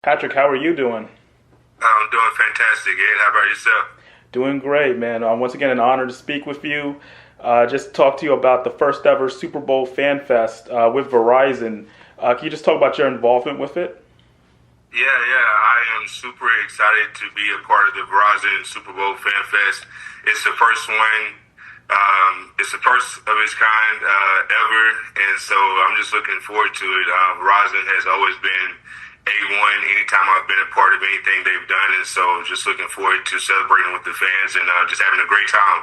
Patrick, how are you doing? I'm doing fantastic, Ed. How about yourself? Doing great, man. Once again, an honor to speak with you. Just talk to you about the first ever Super Bowl FanFest with Verizon. Can you just talk about your involvement with it? Yeah. I am super excited to be a part of the Verizon Super Bowl FanFest. It's the first one. It's the first of its kind ever, and so I'm just looking forward to it. Verizon has always been A1 anytime I've been a part of anything they've done, and so just looking forward to celebrating with the fans and just having a great time.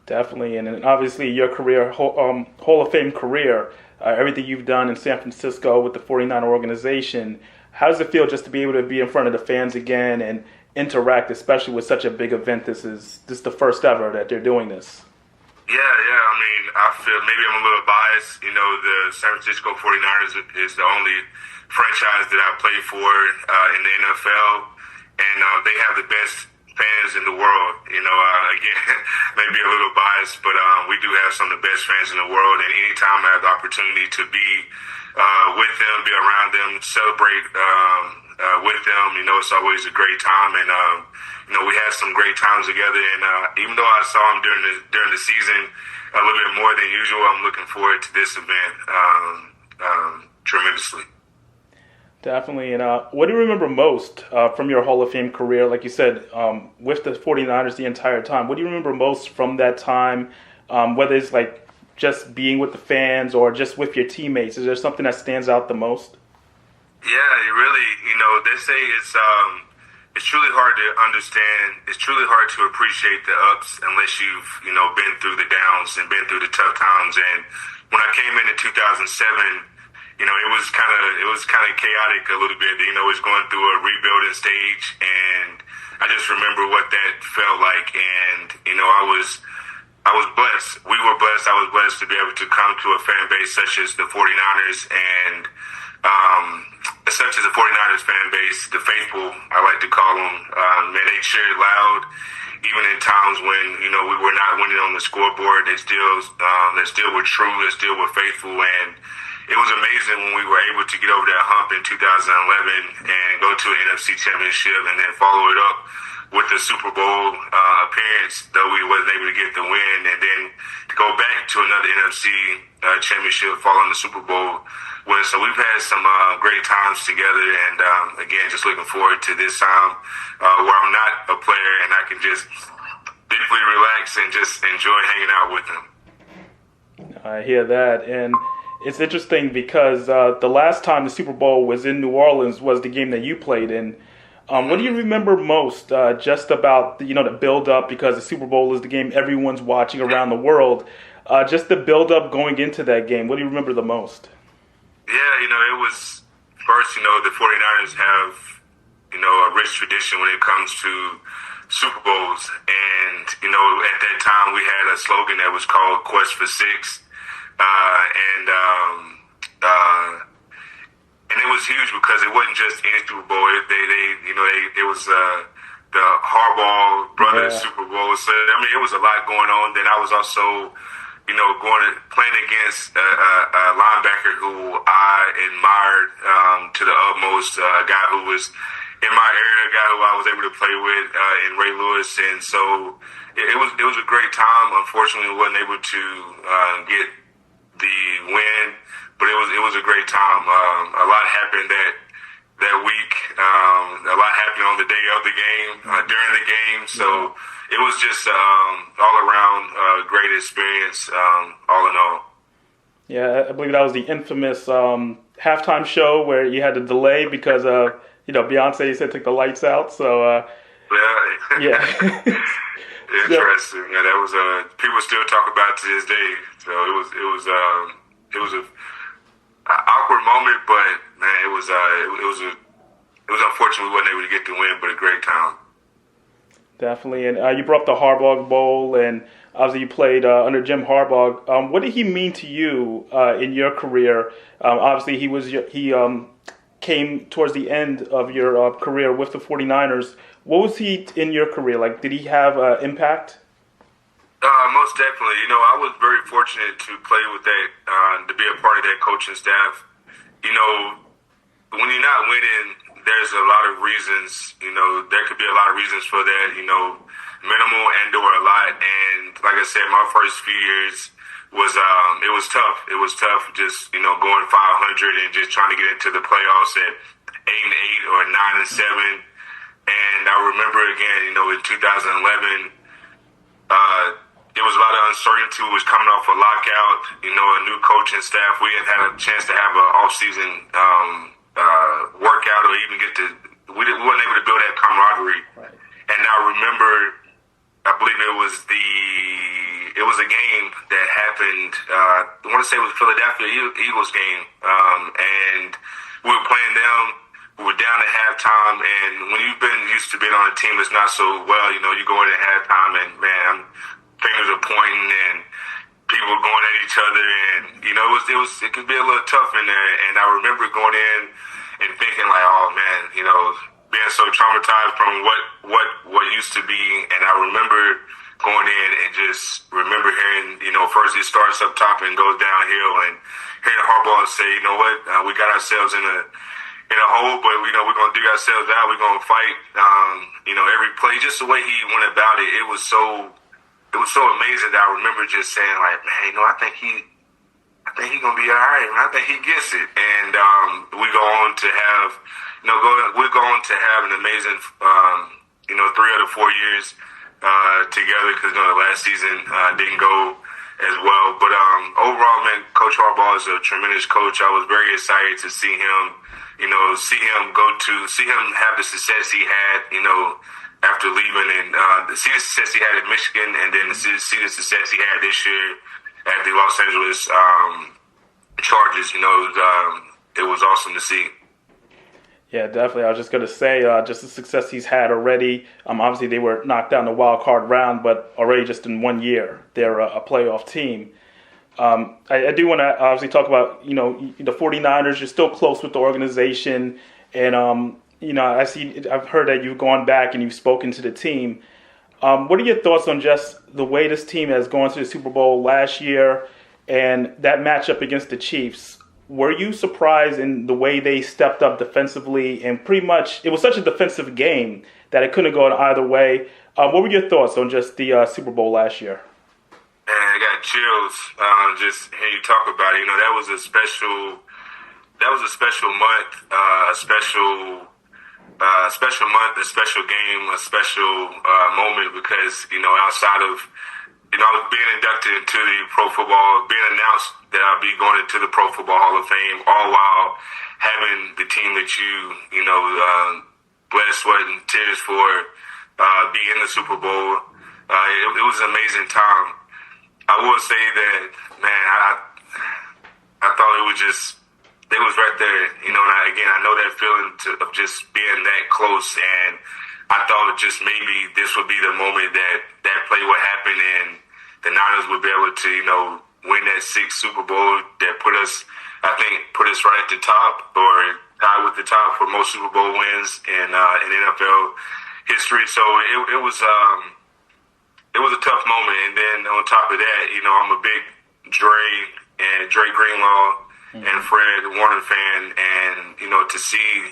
Definitely, and then obviously your career, Hall of Fame career, everything you've done in San Francisco with the 49er organization. How does it feel just to be able to be in front of the fans again and interact, especially with such a big event? This is the first ever that they're doing this. Yeah. I mean, I feel maybe I'm a little biased. You know, the San Francisco 49ers is the only franchise that I play for in the NFL, and they have the best fans in the world. You know, again, maybe a little biased, but we do have some of the best fans in the world, and anytime I have the opportunity to be with them, be around them, celebrate with them, you know, it's always a great time, and you know, we had some great times together, and even though I saw them during the season a little bit more than usual, I'm looking forward to this event tremendously. Definitely. And what do you remember most from your Hall of Fame career? Like you said, with the 49ers the entire time. What do you remember most from that time, whether it's like just being with the fans or just with your teammates? Is there something that stands out the most? Yeah, it really, you know, they say it's truly hard to understand. It's truly hard to appreciate the ups unless you've, you know, been through the downs and been through the tough times. And when I came in 2007, you know, it was kind of chaotic a little bit. You know, it was going through a rebuilding stage, and I just remember what that felt like. And you know, I was blessed. We were blessed. I was blessed to be able to come to a fan base such as the 49ers and such as the 49ers fan base, the faithful, I like to call them. Man, they cheered loud, even in times when, you know, we were not winning on the scoreboard. They still were true. They still were faithful, and it was amazing when we were able to get over that hump in 2011 and go to an NFC Championship and then follow it up with the Super Bowl appearance, though we wasn't able to get the win, and then to go back to another NFC Championship following the Super Bowl win. So we've had some great times together, and again, just looking forward to this time where I'm not a player and I can just deeply relax and just enjoy hanging out with them. I hear that, and it's interesting because the last time the Super Bowl was in New Orleans was the game that you played in. What do you remember most just about the build up, because the Super Bowl is the game everyone's watching around the world, just the build up going into that game? What do you remember the most? Yeah, you know, it was first, you know, the 49ers have, you know, a rich tradition when it comes to Super Bowls, and you know, at that time we had a slogan that was called Quest for Six. And it was huge because it wasn't just any Super Bowl. It was the Harbaugh brothers Super Bowl. So I mean, it was a lot going on. Then I was also, you know, playing against a linebacker who I admired to the utmost. A guy who was in my area, a guy who I was able to play with in Ray Lewis, and so it was a great time. Unfortunately, we wasn't able to get the win, but it was a great time. A lot happened that week. A lot happened on the day of the game, during the game. So it was just all around great experience, all in all. Yeah, I believe that was the infamous halftime show where you had to delay because Beyonce said took the lights out. So yeah. Interesting. Yeah, that was people still talk about it to this day. So it was a awkward moment, but man, it was unfortunate we wasn't able to get the win, but a great time. Definitely. And you brought up the Harbaugh Bowl, and obviously you played under Jim Harbaugh. What did he mean to you in your career? Obviously he came towards the end of your career with the 49ers. What was he in your career? Like, did he have impact? Most definitely. You know, I was very fortunate to play with that, to be a part of that coaching staff. You know, when you're not winning, reasons. There could be a lot of reasons for that. Minimal and/or a lot. And like I said, my first few years was it was tough. It was tough just going 500 and just trying to get into the playoffs at 8-8 or 9-7. And I remember again, in 2011, there was a lot of uncertainty. We was coming off a lockout, a new coaching staff. We hadn't had a chance to have an off-season workout or even we weren't able to build that camaraderie. Right. And I remember, I believe it was a game that happened, I want to say it was Philadelphia Eagles game, and we were playing them. We were down at halftime, and when you've been used to being on a team that's not so well, you go in at halftime, and man, fingers are pointing, and people are going at each other, and it could be a little tough in there. And I remember going in and thinking like, oh man, being so traumatized from what used to be. And I remember going in and just remember hearing, first it starts up top and goes downhill, and hearing Harbaugh say, we got ourselves in a hole, but we're gonna dig ourselves out. We're gonna fight. Every play, just the way he went about it, it was so amazing that I remember just saying like, man, I think he's gonna be all right. Man. I think he gets it. And we go on to have, an amazing, 3 out of 4 years together, because the last season didn't go as well. But overall, man, Coach Harbaugh is a tremendous coach. I was very excited to see him. See him have the success he had, after leaving, and see the success he had at Michigan, and then see the success he had this year at the Los Angeles Chargers. It was awesome to see. Yeah, definitely. I was just going to say, just the success he's had already. Obviously, they were knocked down the wild card round, but already just in 1 year, they're a playoff team. I do want to obviously talk about, the 49ers. You're still close with the organization, and I've heard that you've gone back and you've spoken to the team. What are your thoughts on just the way this team has gone to the Super Bowl last year and that matchup against the Chiefs? Were you surprised in the way they stepped up defensively, and pretty much it was such a defensive game that it couldn't go either way? What were your thoughts on just the Super Bowl last year? Man, I got chills just hearing you talk about it. That was a special month, a special month, a special game, a special moment, because outside of I was being inducted into the being announced that I'll be going into the Pro Football Hall of Fame, all while having the team that bled, sweat, and tears for be in the Super Bowl. It was an amazing time. I will say that, man, I thought it was right there, and I know that feeling of just being that close, and I thought just maybe this would be the moment that play would happen, and the Niners would be able to, win that 6th Super Bowl that put us right at the top, or tied with the top for most Super Bowl wins in NFL history. So it was a tough moment. And then on top of that, I'm a big Dre Greenlaw and Fred Warner fan, and to see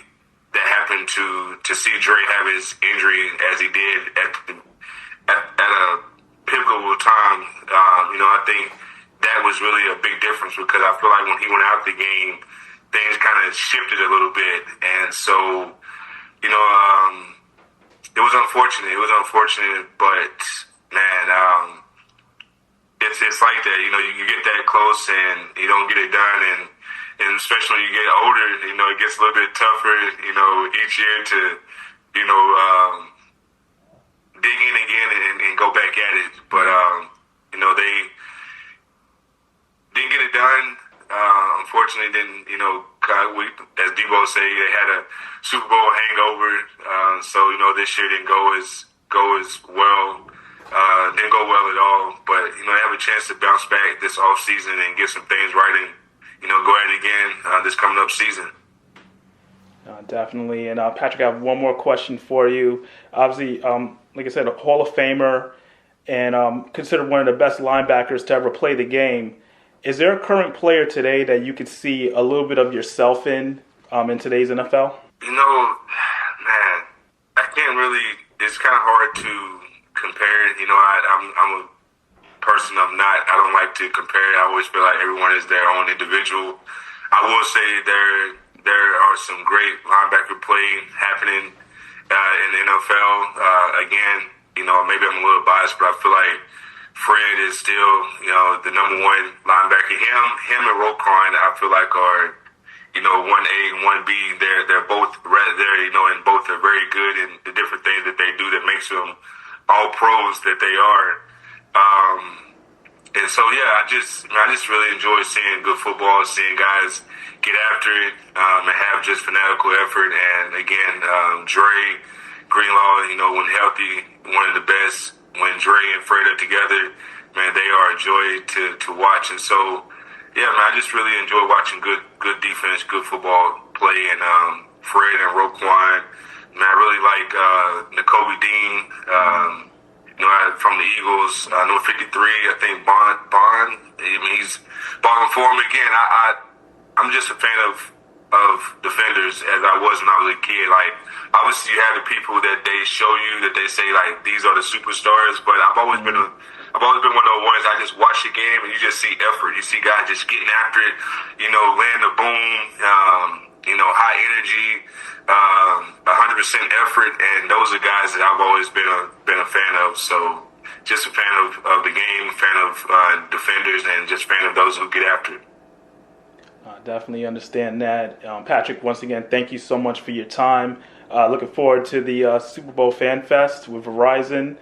that happen, to see Dre have his injury as he did at a pivotal time, I think that was really a big difference, because I feel like when he went out the game, things kind of shifted a little bit, and so it was unfortunate. But man, it's like that. You get that close and you don't get it done, and especially when you get older, it gets a little bit tougher, each year to, dig in again and go back at it. But, they didn't get it done. Unfortunately, didn't, as Debo say, they had a Super Bowl hangover. So, this year didn't go as well. Didn't go well at all. But, they have a chance to bounce back this offseason and get some things right, and, go at it again this coming up season. Definitely. And Patrick, I have one more question for you. Obviously, like I said, a Hall of Famer and considered one of the best linebackers to ever play the game. Is there a current player today that you could see a little bit of yourself in today's NFL? Man, can't really. It's kind of hard to compare it. You know, I'm a person. I don't like to compare it. I always feel like everyone is their own individual. I will say there are some great linebacker play happening in the NFL. Again, you know, maybe I'm a little biased, but I feel like Fred is still, you know, the number one linebacker. Him and Roquan, I feel like are, you know, 1A and 1B. They're both there, you know, and both are very good in the different things that they do that makes them all pros that they are. And so, yeah, I just really enjoy seeing good football, seeing guys get after it, and have just fanatical effort. And again, Dre, Greenlaw, you know, when healthy, one of the best. When Dre and Fred are together, man, they are a joy to watch. And so, yeah, man, I just really enjoy watching good defense, good football play, and Fred and Roquan. Man, I really like Nakobe Dean, you know, from the Eagles. Number 53, I think Bond. I mean, he's balling for him again. I'm just a fan of defenders as I was when I was a kid. Like, obviously you have the people that they show you that they say like these are the superstars, but I've always been one of those ones. I just watch the game and you just see effort. You see guys just getting after it, you know, land the boom, you know, high energy, 100% effort, and those are guys that I've always been a fan of. So just a fan of the game, fan of defenders, and just fan of those who get after it. Definitely understand that. Patrick, once again, thank you so much for your time. Looking forward to the Super Bowl FanFest with Verizon.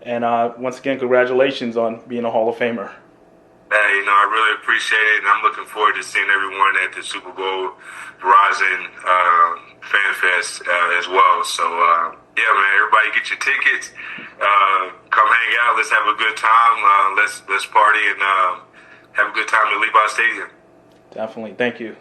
And once again, congratulations on being a Hall of Famer. Hey, you know, I really appreciate it. And I'm looking forward to seeing everyone at the Super Bowl Verizon FanFest as well. So, yeah, man, everybody get your tickets. Come hang out. Let's have a good time. Let's party and have a good time at Levi Stadium. Definitely. Thank you.